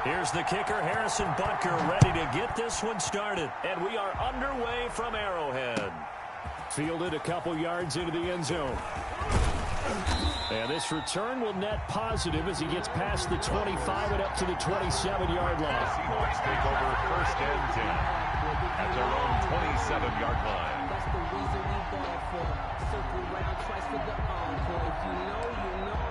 Here's the kicker, Harrison Butker, ready to get this one started. And we are underway from Arrowhead. Fielded a couple yards into the end zone. And this return will net positive as he gets past the 25 and up to the 27-yard line. Seahawks take over first and 10 at their own 27-yard line. That's the reason we ball for. Circle round twice for the encore. If you know, you know.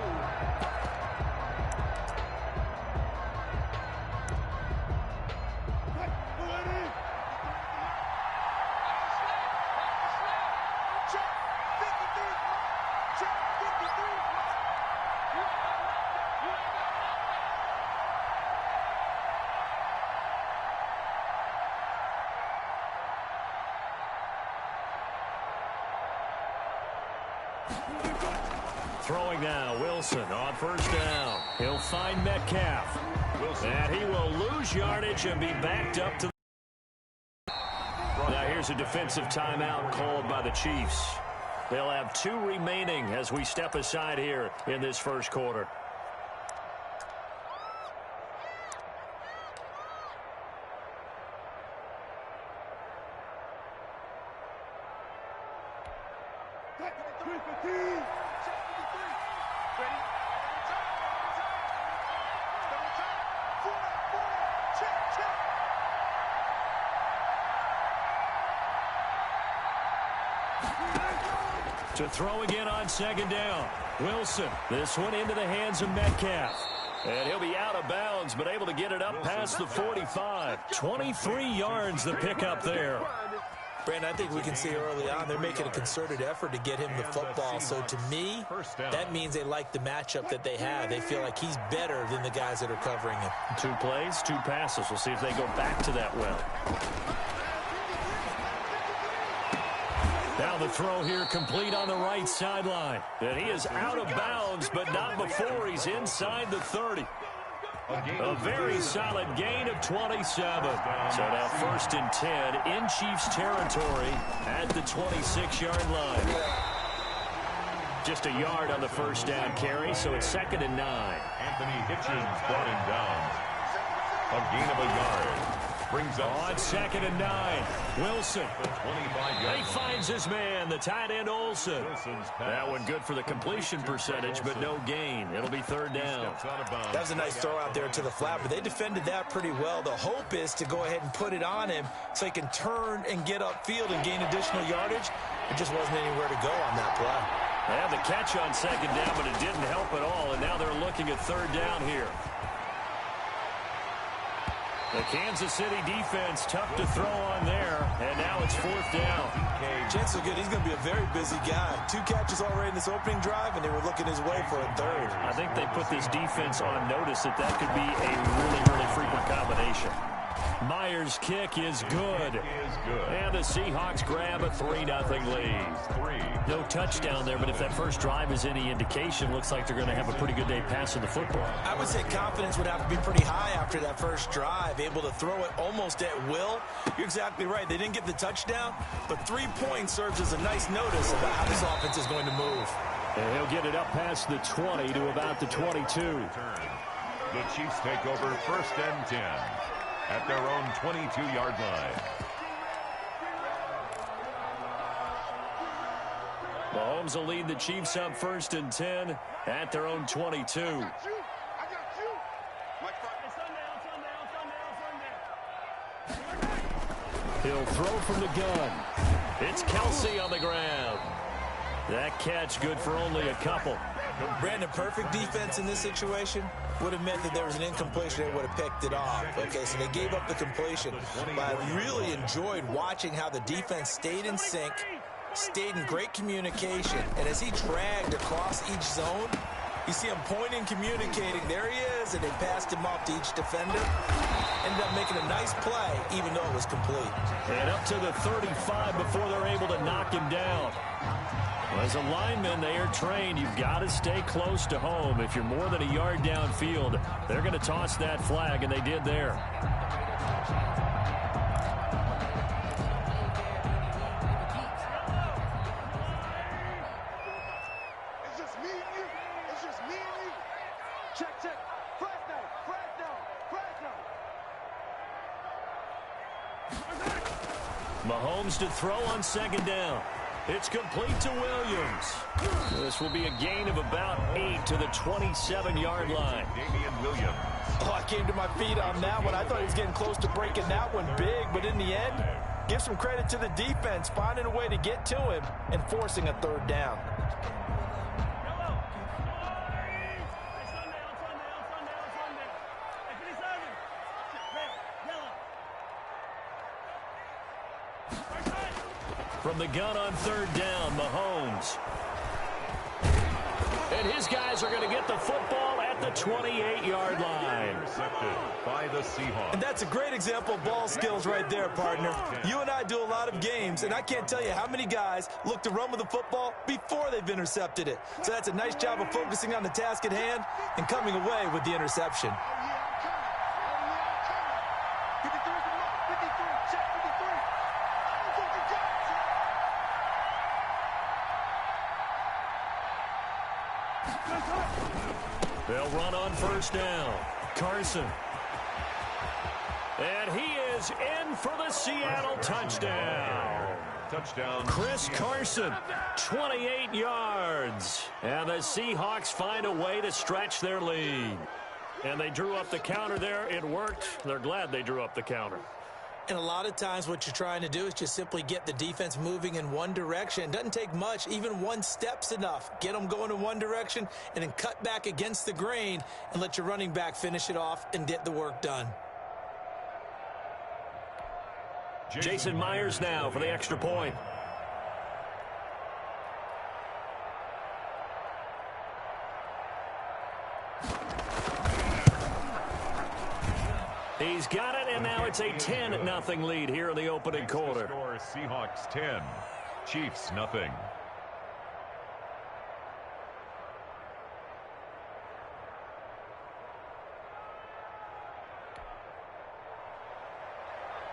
Throwing now, Wilson on first down. He'll find Metcalf. And he will lose yardage and be backed up to. Now here's a defensive timeout called by the Chiefs. They'll have 2 remaining as we step aside here in this first quarter. To throw again on second down. Wilson, this one into the hands of Metcalf. And he'll be out of bounds, but able to get it up past the 45. 23 yards the pickup there. Brandon, I think we can see early on they're making a concerted effort to get him the football. So to me, that means they like the matchup that they have. They feel like he's better than the guys that are covering him. 2 plays, 2 passes. We'll see if they go back to that well. Now the throw here complete on the right sideline. And he is out of bounds, but not before he's inside the 30. A very solid gain of 27. So now first and 10 in Chiefs territory at the 26-yard line. Just a yard on the first down carry, so it's 2nd and 9. Anthony Hitchens brought him down. A gain of a yard. Brings up on 2nd and 9. Wilson. He finds his man, the tight end Olsen. That one good for the completion percentage, but no gain. It'll be 3rd down. That was a nice throw out there to the flat, but they defended that pretty well. The hope is to go ahead and put it on him so he can turn and get upfield and gain additional yardage. It just wasn't anywhere to go on that play. They had the catch on 2nd down, but it didn't help at all, and now they're looking at 3rd down here. The Kansas City defense tough to throw on there, and now it's 4th down. Chance so good. He's going to be a very busy guy. 2 catches already in this opening drive, and they were looking his way for a 3rd. I think they put this defense on notice that could be a really, really frequent combination. Myers' kick is good. And the Seahawks grab a 3-0 lead. No touchdown there, but if that first drive is any indication, looks like they're going to have a pretty good day passing the football. I would say confidence would have to be pretty high after that first drive, able to throw it almost at will. You're exactly right. They didn't get the touchdown, but 3 points serves as a nice notice about how this offense is going to move. And he'll get it up past the 20 to about the 22. The Chiefs take over first and 10. At their own 22-yard line. Mahomes will lead the Chiefs up first and 10 at their own 22. He'll throw from the gun. It's Kelsey on the ground. That catch good for only a couple. Brandon, perfect defense in this situation would have meant that there was an incompletion. They would have picked it off. Okay, so they gave up the completion. But I really enjoyed watching how the defense stayed in sync, stayed in great communication. And as he dragged across each zone, you see him pointing, communicating. There he is, and they passed him off to each defender. Ended up making a nice play, even though it was complete. And up to the 35 before they're able to knock him down. As a lineman, they are trained. You've got to stay close to home. If you're more than a yard downfield, they're going to toss that flag, and they did there. It's just me and you. It's just me and you. Check, check. Mahomes to throw on second down. It's complete to Williams. This will be a gain of about 8 to the 27-yard line. Damian Williams. Oh, I came to my feet on that one. I thought he was getting close to breaking that one big, but in the end, give some credit to the defense, finding a way to get to him and forcing a third down. From the gun on third down, Mahomes. And his guys are going to get the football at the 28-yard line. Intercepted by the Seahawks. And that's a great example of ball skills right there, partner. You and I do a lot of games, and I can't tell you how many guys look to run with the football before they've intercepted it. So that's a nice job of focusing on the task at hand and coming away with the interception. They'll run on first down. Carson. And he is in for the Seattle touchdown. Touchdown. Chris Carson, 28 yards. And the Seahawks find a way to stretch their lead. And they drew up the counter there. It worked. They're glad they drew up the counter. And a lot of times what you're trying to do is just simply get the defense moving in one direction. It doesn't take much. Even one step's enough. Get them going in one direction and then cut back against the grain and let your running back finish it off and get the work done. Jason Myers now for the extra point. He's got it, and now it's a 10-0 lead here in the opening quarter. Score, Seahawks 10, Chiefs nothing.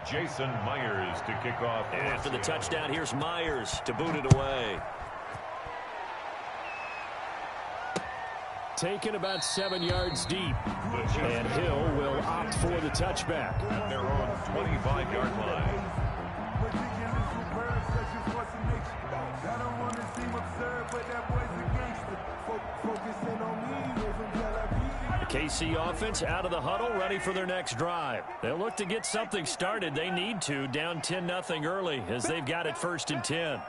Jason Myers to kick off. After the touchdown, here's Myers to boot it away. Taken about 7 yards deep. And Hill will opt for the touchback. At their own 25-yard line. The KC offense out of the huddle, ready for their next drive. They'll look to get something started. They need to, down 10-0 early, as they've got it 1st and 10.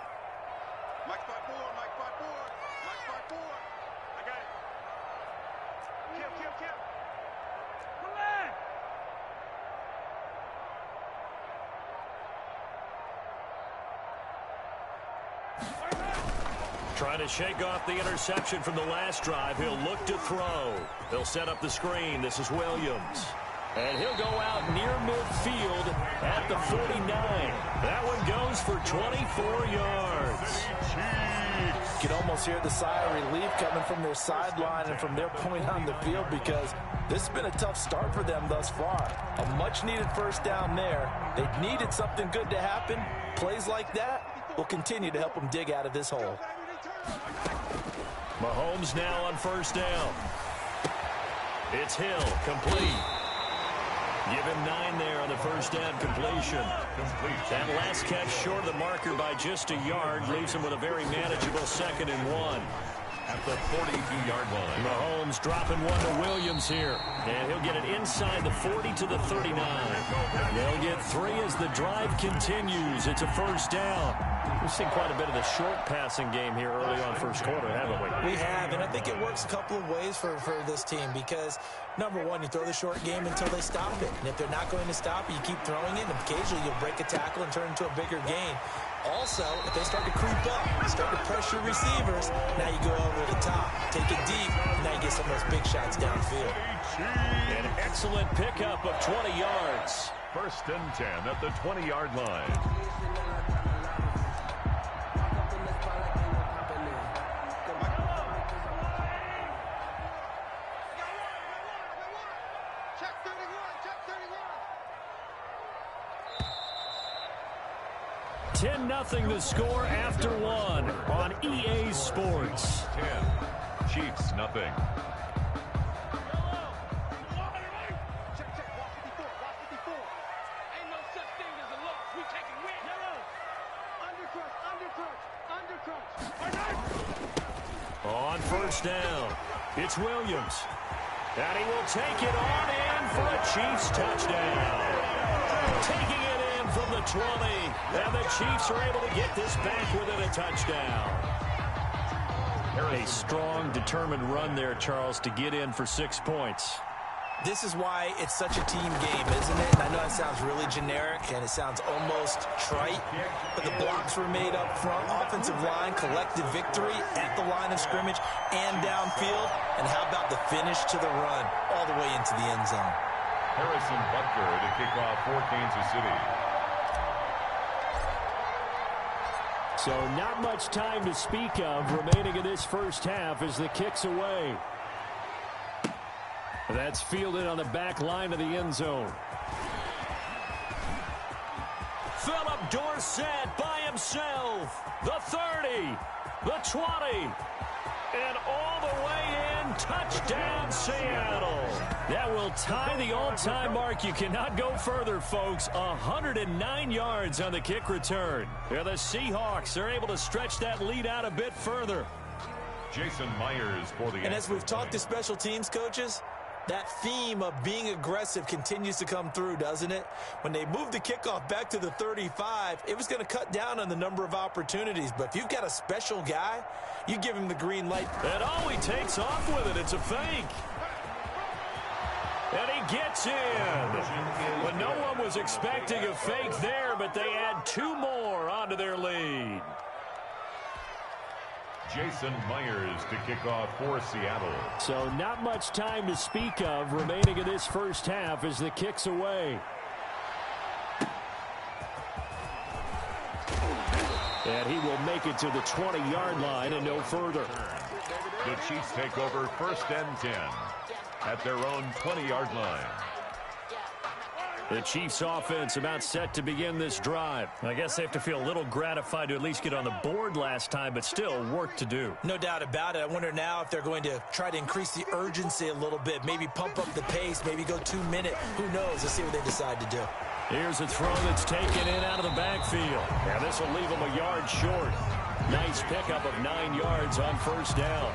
Trying to shake off the interception from the last drive. He'll look to throw. They'll set up the screen. This is Williams. And he'll go out near midfield at the 49. That one goes for 24 yards. You can almost hear the sigh of relief coming from their sideline and from their point on the field, because this has been a tough start for them thus far. A much-needed first down there. They needed something good to happen. Plays like that will continue to help them dig out of this hole. Mahomes now on first down. It's Hill, complete. Give him 9 there on the first down completion. That last catch short of the marker by just a yard leaves him with a very manageable 2nd and 1. At the 42-yard line. Mahomes dropping one to Williams here. And he'll get it inside the 40 to the 39. They'll get 3 as the drive continues. It's a first down. We've seen quite a bit of the short passing game here early on first quarter, haven't we? We have, and I think it works a couple of ways for this team, because, number one, you throw the short game until they stop it. And if they're not going to stop it, you keep throwing it, and occasionally you'll break a tackle and turn it into a bigger gain. Also, if they start to creep up, start to pressure receivers, now you go over the top, take it deep, and now you get some of those big shots downfield. An excellent pickup of 20 yards. 1st and 10 at the 20-yard line. Ten nothing the score after 1 on EA Sports. 10, Chiefs nothing. on first down. It's Williams. And he will take it on in for a Chiefs touchdown. Taking it in from the 20. And the Chiefs are able to get this back within a touchdown. A strong, determined run there, Charles, to get in for 6 points. This is why it's such a team game, isn't it? And I know that sounds really generic and it sounds almost trite, but the blocks were made up front. Offensive line, collective victory at the line of scrimmage and downfield. And how about the finish to the run all the way into the end zone? Harrison Butker to kick off for Kansas City. So not much time to speak of remaining in this first half as the kick's away. That's fielded on the back line of the end zone. Philip Dorsett by himself. The 30, the 20, and all the way in. Touchdown, Seattle. That will tie the all-time mark. You cannot go further, folks. 109 yards on the kick return. And the Seahawks are able to stretch that lead out a bit further. Jason Myers for the... And as we've talked to special teams coaches, that theme of being aggressive continues to come through, doesn't it? When they moved the kickoff back to the 35, it was going to cut down on the number of opportunities. But if you've got a special guy, you give him the green light. And all he takes off with it, it's a fake. And he gets in. But no one was expecting a fake there, but they add 2 more onto their lead. Jason Myers to kick off for Seattle. So not much time to speak of remaining in this first half as the kick's away. And he will make it to the 20-yard line and no further. The Chiefs take over first and 10 at their own 20-yard line. The Chiefs offense about set to begin this drive. I guess they have to feel a little gratified to at least get on the board last time, but still work to do. No doubt about it. I wonder now if they're going to try to increase the urgency a little bit, maybe pump up the pace, maybe go 2-minute. Who knows? Let's see what they decide to do. Here's a throw that's taken in out of the backfield. And this will leave them a yard short. Nice pickup of 9 yards on first down.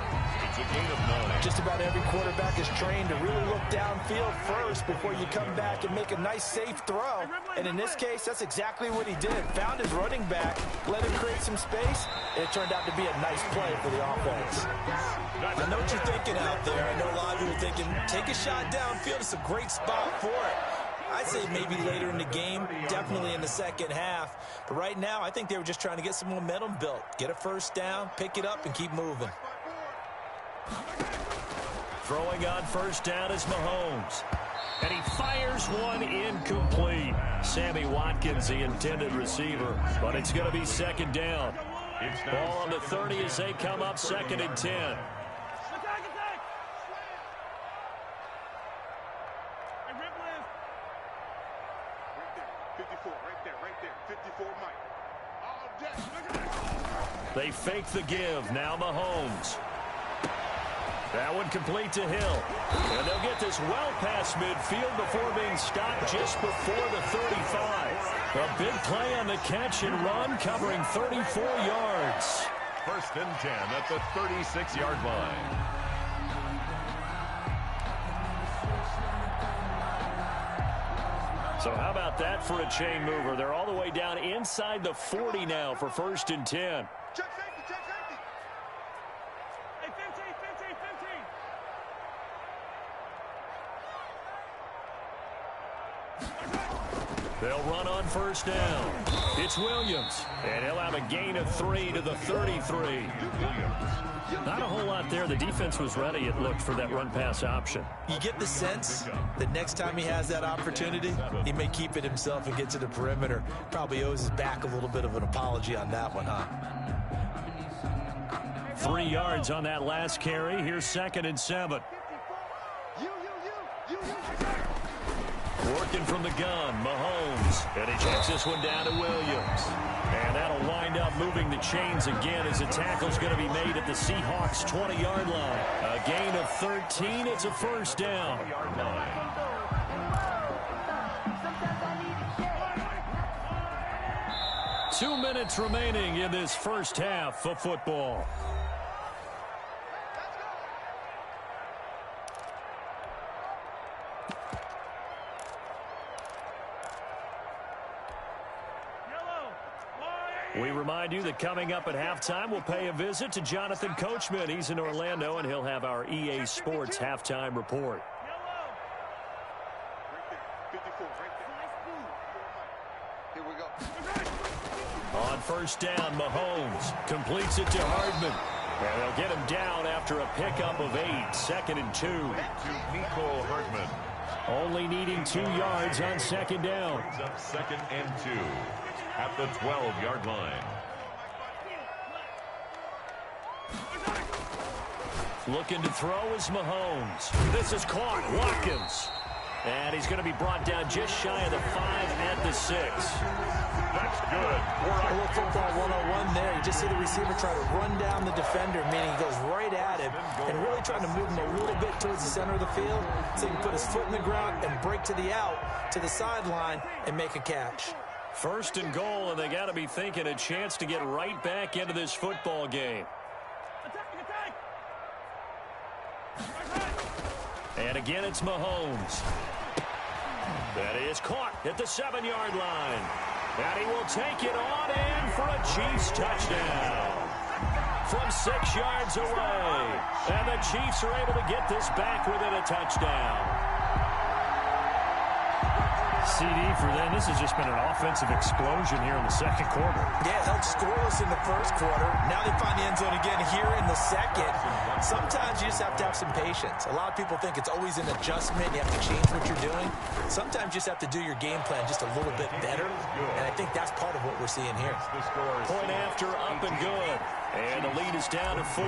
It's a gain of 9. Just about every quarterback is trained to really look downfield first before you come back and make a nice, safe throw. And in this case, that's exactly what he did. Found his running back, let him create some space, and it turned out to be a nice play for the offense. I know what you're thinking out there. I know a lot of you are thinking, take a shot downfield. It's a great spot for it. I'd say maybe later in the game, definitely in the second half. But right now, I think they were just trying to get some momentum built. Get a first down, pick it up, and keep moving. Throwing on first down is Mahomes. And he fires one incomplete. Sammy Watkins, the intended receiver. But it's going to be second down. Ball on the 30 as they come up second and 10. They fake the give. Now Mahomes. That one complete to Hill. And they'll get this well past midfield before being stopped just before the 35. A big play on the catch and run covering 34 yards. First and 10 at the 36-yard line. So how about that for a chain mover? They're all the way down inside the 40 now for first and 10. Check safety, check safety. Hey, 15. They'll run on first down. It's Williams. And he'll have a gain of 3 to the 33. Not a whole lot there. The defense was ready, it looked, for that run-pass option. You get the sense that next time he has that opportunity, he may keep it himself and get to the perimeter. Probably owes his back a little bit of an apology on that one, huh? 3 yards on that last carry. Here's second and 7. Working from the gun, Mahomes. And he checks this one down to Williams. And that'll wind up moving the chains again as the tackle's going to be made at the Seahawks' 20-yard line. A gain of 13. It's a first down. 2 minutes remaining in this first half of football. We remind you that coming up at halftime, we'll pay a visit to Jonathan Coachman. He's in Orlando, and he'll have our EA Sports halftime report. Here we go. On first down, Mahomes completes it to Hardman. And they'll get him down after a pickup of 8, 2nd and 2. To Nico Hardman. Only needing 2 yards on second down. Brings up 2nd and 2 at the 12-yard line. Looking to throw is Mahomes. This is caught. Watkins. And he's going to be brought down just shy of the 5 at the 6. That's good. A little football 101 there. You just see the receiver try to run down the defender, meaning he goes right at him and really trying to move him a little bit towards the center of the field so he can put his foot in the ground and break to the out, to the sideline, and make a catch. First and goal, and they got to be thinking a chance to get right back into this football game. And again, it's Mahomes. That is caught at the 7-yard line. And he will take it on in for a Chiefs touchdown. From 6 yards away. And the Chiefs are able to get this back within a touchdown. CD for them. This has just been an offensive explosion here in the second quarter. Yeah, held scoreless in the first quarter. Now they find the end zone again here in the second. Sometimes you just have to have some patience. A lot of people think it's always an adjustment. You have to change what you're doing. Sometimes you just have to do your game plan just a little bit better. And I think that's part of what we're seeing here. Point after, up and good. And the lead is down to 4.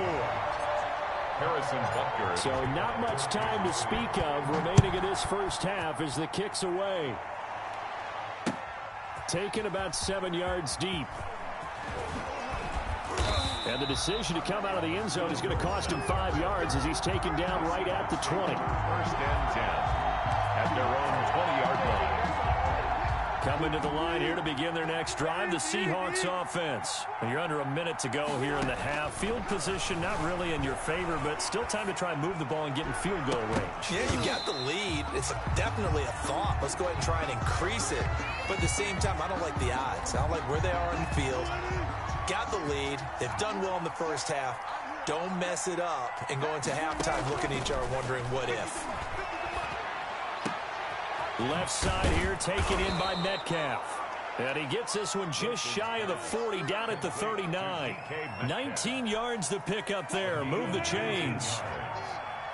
Harrison Butker. So not much time to speak of remaining in this first half as the kick's away. Taken about 7 yards deep. And the decision to come out of the end zone is going to cost him 5 yards as he's taken down right at the 20. First and 10 at their own 20-yard line. Coming to the line here to begin their next drive, the Seahawks offense. And you're under a minute to go here in the half. Field position not really in your favor, but still time to try and move the ball and get in field goal range. Yeah, you got the lead. It's definitely a thought. Let's go ahead and try and increase it. But at the same time, I don't like the odds. I don't like where they are in the field. Got the lead. They've done well in the first half. Don't mess it up and go into halftime looking at each other wondering what if. Left side here taken in by Metcalf. And he gets this one just shy of the 40, down at the 39. 19 yards to pick up there. Move the chains.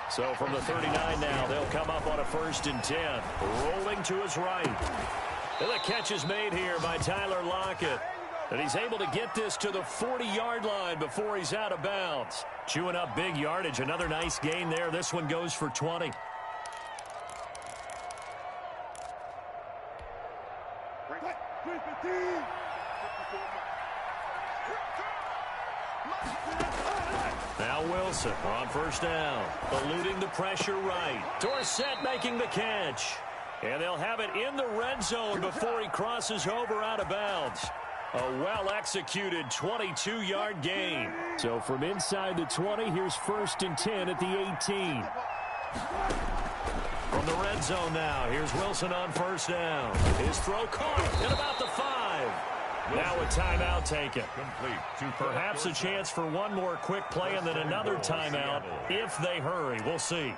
So from the 39 now, they'll come up on a 1st and 10. Rolling to his right. And the catch is made here by Tyler Lockett. And he's able to get this to the 40-yard line before he's out of bounds. Chewing up big yardage. Another nice gain there. This one goes for 20. Now Wilson on first down. Eluding the pressure right. Dorsett making the catch. And they'll have it in the red zone before he crosses over out of bounds. A well-executed 22-yard gain. So from inside the 20, here's 1st and 10 at the 18. From the red zone now, here's Wilson on first down. His throw caught at about the 5. Now a timeout taken. Perhaps a chance for one more quick play and then another timeout if they hurry. We'll see.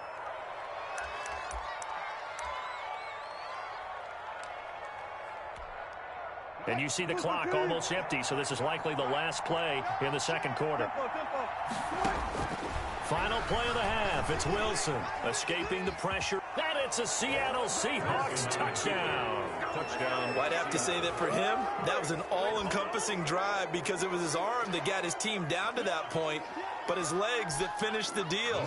And you see the clock almost empty, so this is likely the last play in the second quarter. Final play of the half. It's Wilson escaping the pressure. And it's a Seattle Seahawks touchdown. Well, I'd have to say that for him, that was an all-encompassing drive because it was his arm that got his team down to that point, but his legs that finished the deal.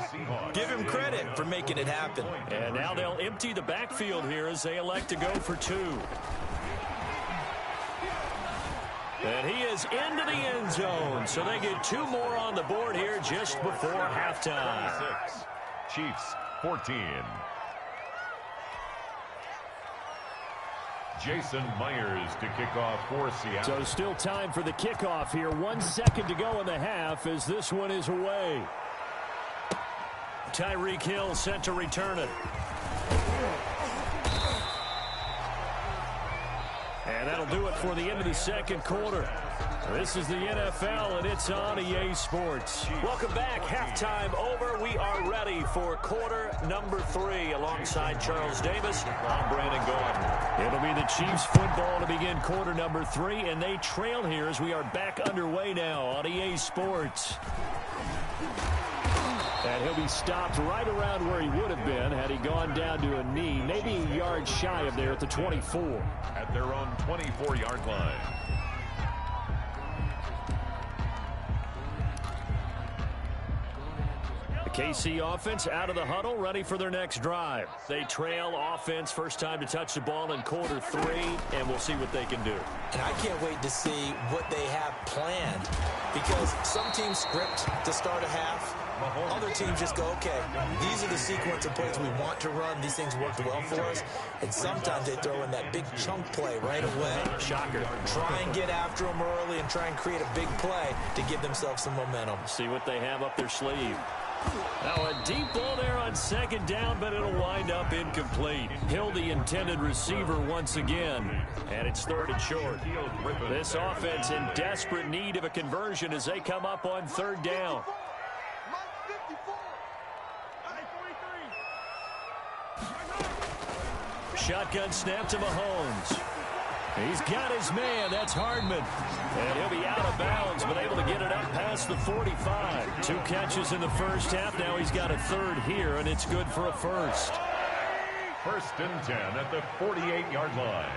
Give him credit for making it happen. And now they'll empty the backfield here as they elect to go for 2. And he is into the end zone, so they get 2 more on the board here just before halftime. 26. Chiefs 14. Jason Myers to kick off for Seattle. So still time for the kickoff here. 1 second to go in the half as this one is away. Tyreek Hill set to return it. And that'll do it for the end of the second quarter. This is the NFL, and it's on EA Sports. Welcome back. Halftime over. We are ready for quarter number 3. Alongside Charles Davis, I'm Brandon Gordon. It'll be the Chiefs football to begin quarter number 3, and they trail here as we are back underway now on EA Sports. And he'll be stopped right around where he would have been had he gone down to a knee, maybe a yard shy of there at the 24. At their own 24-yard line. KC offense out of the huddle, ready for their next drive. They trail offense, first time to touch the ball in quarter 3, and we'll see what they can do. And I can't wait to see what they have planned, because some teams script to start a half. Other teams just go, okay, these are the sequence of plays we want to run. These things worked well for us. And sometimes they throw in that big chunk play right away. Shocker. Try and get after them early and try and create a big play to give themselves some momentum. See what they have up their sleeve. Now a deep ball there on second down, but it'll wind up incomplete. Hill, the intended receiver once again, and it's third and short. This offense in desperate need of a conversion as they come up on third down. Shotgun snap to Mahomes. He's got his man. That's Hardman. And he'll be out of bounds, but able to get it up past the 45. 2 catches in the first half. Now he's got a third here, and it's good for a first. First and 10 at the 48-yard line.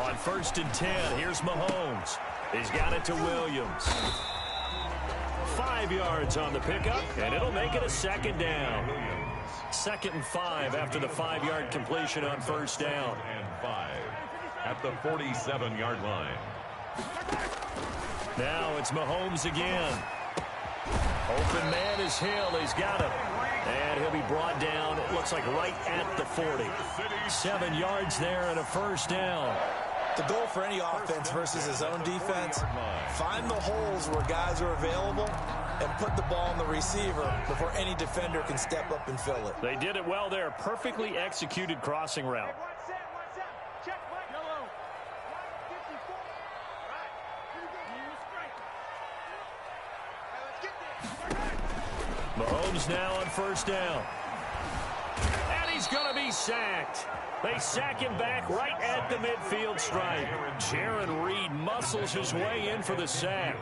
On first and 10, here's Mahomes. He's got it to Williams. 5 yards on the pickup, and it'll make it a second down. 2nd and 5 after the 5-yard completion on first down. And 5 at the 47-yard line. Now it's Mahomes again. Open man is Hill. He's got him. And he'll be brought down, it looks like right at the 40. 7 yards there and a first down. The goal for any offense versus his own defense, find the holes where guys are available and put the ball on the receiver before any defender can step up and fill it. They did it well there. Perfectly executed crossing route. Mahomes now on first down. And he's going to be sacked. They sack him back right at the midfield stripe. Jaron Reed muscles his way in for the sack.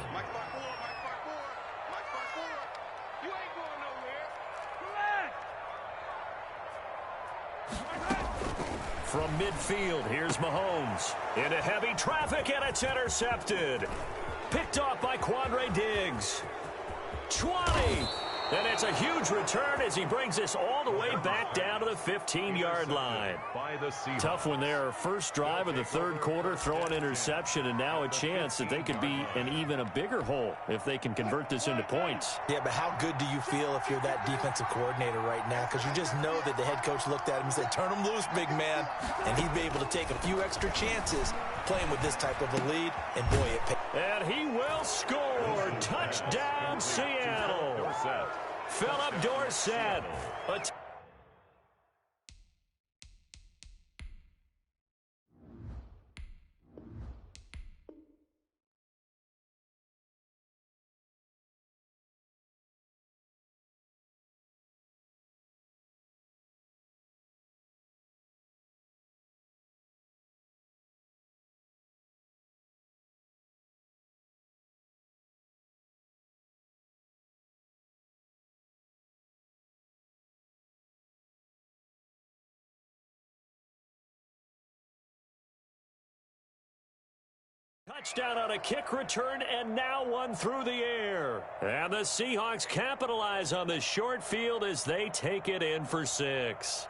From midfield, here's Mahomes. Into heavy traffic, and it's intercepted. Picked off by Quandre Diggs. 20. And it's a huge return as he brings us all the way back down to the 15-yard line. Tough one there. First drive of the third quarter, throw an interception, and now a chance that they could be in even a bigger hole if they can convert this into points. Yeah, but how good do you feel if you're that defensive coordinator right now? Because you just know that the head coach looked at him and said, turn him loose, big man. And he'd be able to take a few extra chances playing with this type of a lead, and boy, it paid. And he will score. Touchdown, Seattle. Philip Dorsett. Touchdown on a kick return, and now one through the air. And the Seahawks capitalize on the short field as they take it in for 6.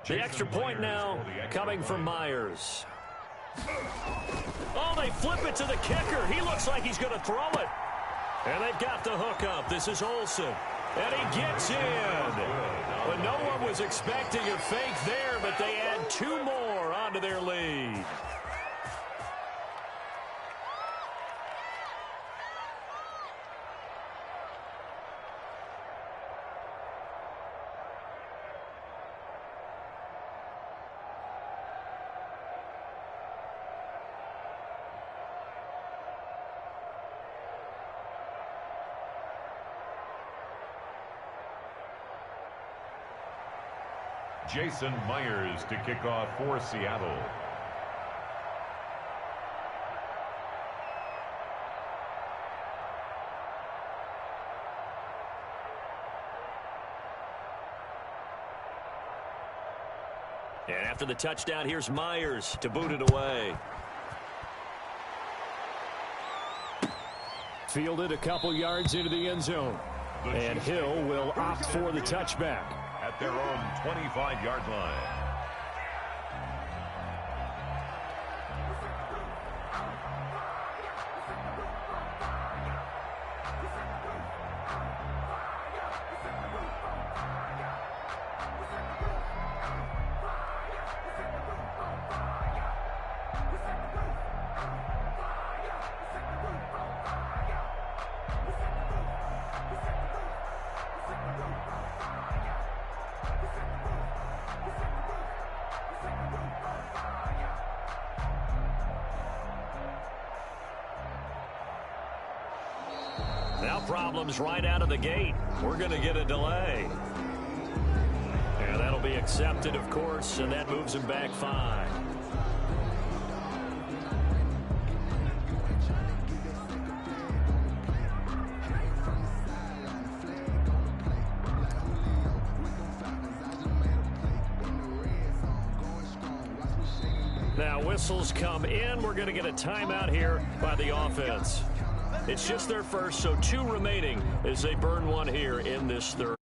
The extra point now coming from Myers. Oh, they flip it to the kicker. He looks like he's going to throw it. And they've got the hook up. This is Olsen. And he gets in. But no one was expecting a fake there, but they add 2 more onto their lead. Jason Myers to kick off for Seattle. And after the touchdown, here's Myers to boot it away. Fielded a couple yards into the end zone. And Hill will opt for the touchback. At their own 25-yard line. Now problems right out of the gate. We're going to get a delay. And that'll be accepted, of course, and that moves him back 5. Now whistles come in. We're going to get a timeout here by the offense. It's just their first, so 2 remaining as they burn one here in this third.